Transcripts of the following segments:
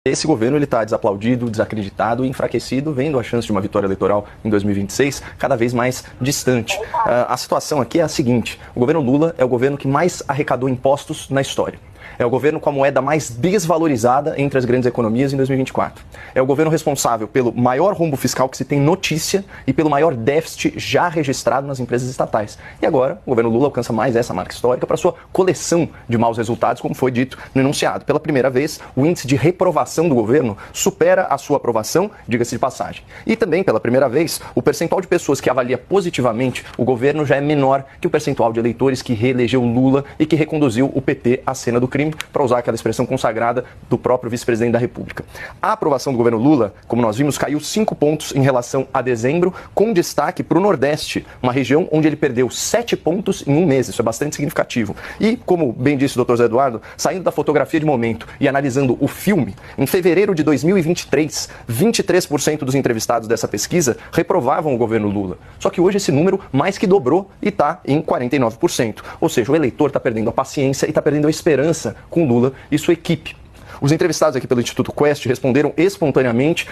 Esse governo está desaplaudido, desacreditado e enfraquecido, vendo a chance de uma vitória eleitoral em 2026 cada vez mais distante. A situação aqui é a seguinte: o governo Lula é o governo que mais arrecadou impostos na história. É o governo com a moeda mais desvalorizada entre as grandes economias em 2024. É o governo responsável pelo maior rombo fiscal que se tem notícia e pelo maior déficit já registrado nas empresas estatais. E agora, o governo Lula alcança mais essa marca histórica para sua coleção de maus resultados, como foi dito no enunciado. Pela primeira vez, o índice de reprovação do governo supera a sua aprovação, diga-se de passagem. E também, pela primeira vez, o percentual de pessoas que avalia positivamente o governo já é menor que o percentual de eleitores que reelegeu Lula e que reconduziu o PT à cena do crime, para usar aquela expressão consagrada do próprio vice-presidente da República. A aprovação do governo Lula, como nós vimos, caiu 5 pontos em relação a dezembro, com destaque para o Nordeste, uma região onde ele perdeu 7 pontos em um mês. Isso é bastante significativo. E, como bem disse o Dr. Zé Eduardo, saindo da fotografia de momento e analisando o filme, em fevereiro de 2023, 23% dos entrevistados dessa pesquisa reprovavam o governo Lula. Só que hoje esse número mais que dobrou e está em 49%. Ou seja, o eleitor está perdendo a paciência e está perdendo a esperança com Lula e sua equipe. Os entrevistados aqui pelo Instituto Quest responderam espontaneamente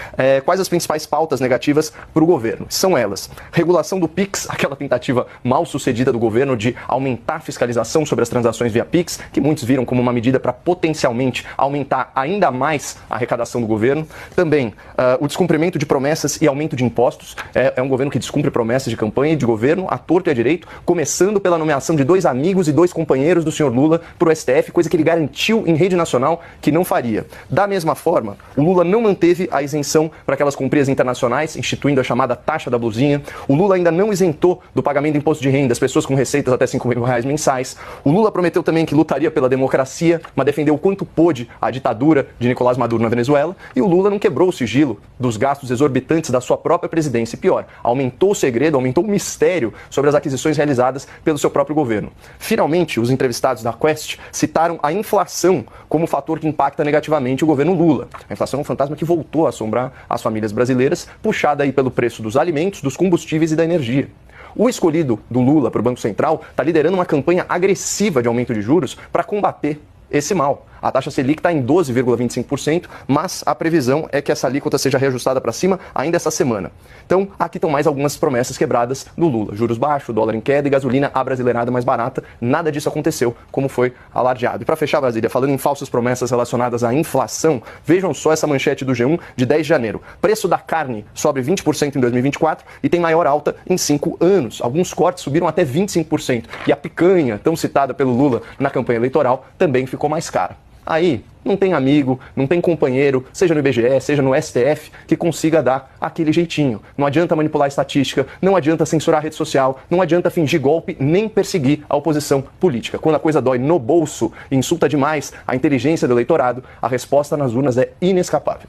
quais as principais pautas negativas para o governo. São elas: regulação do Pix, aquela tentativa mal sucedida do governo de aumentar a fiscalização sobre as transações via Pix, que muitos viram como uma medida para potencialmente aumentar ainda mais a arrecadação do governo. Também o descumprimento de promessas e aumento de impostos. É um governo que descumpre promessas de campanha e de governo à torto e à direito, começando pela nomeação de 2 amigos e 2 companheiros do senhor Lula para o STF, coisa que ele garantiu em rede nacional que não faria. Da mesma forma, o Lula não manteve a isenção para aquelas companhias internacionais, instituindo a chamada taxa da blusinha. O Lula ainda não isentou do pagamento de imposto de renda as pessoas com receitas até R$5.000 mensais. O Lula prometeu também que lutaria pela democracia, mas defendeu o quanto pôde a ditadura de Nicolás Maduro na Venezuela. E o Lula não quebrou o sigilo dos gastos exorbitantes da sua própria presidência. E pior, aumentou o segredo, aumentou o mistério sobre as aquisições realizadas pelo seu próprio governo. Finalmente, os entrevistados da Quest citaram a inflação como fator que impacta negativamente o governo Lula. A inflação é um fantasma que voltou a assombrar as famílias brasileiras, puxada aí pelo preço dos alimentos, dos combustíveis e da energia. O escolhido do Lula para o Banco Central está liderando uma campanha agressiva de aumento de juros para combater esse mal. A taxa Selic está em 12,25%, mas a previsão é que essa alíquota seja reajustada para cima ainda essa semana. Então, aqui estão mais algumas promessas quebradas do Lula. Juros baixos, dólar em queda e gasolina abrasileirada mais barata. Nada disso aconteceu, como foi alardeado. E para fechar, Brasília, falando em falsas promessas relacionadas à inflação, vejam só essa manchete do G1 de 10 de janeiro. Preço da carne sobe 20% em 2024 e tem maior alta em 5 anos. Alguns cortes subiram até 25%. E a picanha, tão citada pelo Lula na campanha eleitoral, também ficou mais cara. Aí, não tem amigo, não tem companheiro, seja no IBGE, seja no STF, que consiga dar aquele jeitinho. Não adianta manipular a estatística, não adianta censurar a rede social, não adianta fingir golpe, nem perseguir a oposição política. Quando a coisa dói no bolso e insulta demais a inteligência do eleitorado, a resposta nas urnas é inescapável.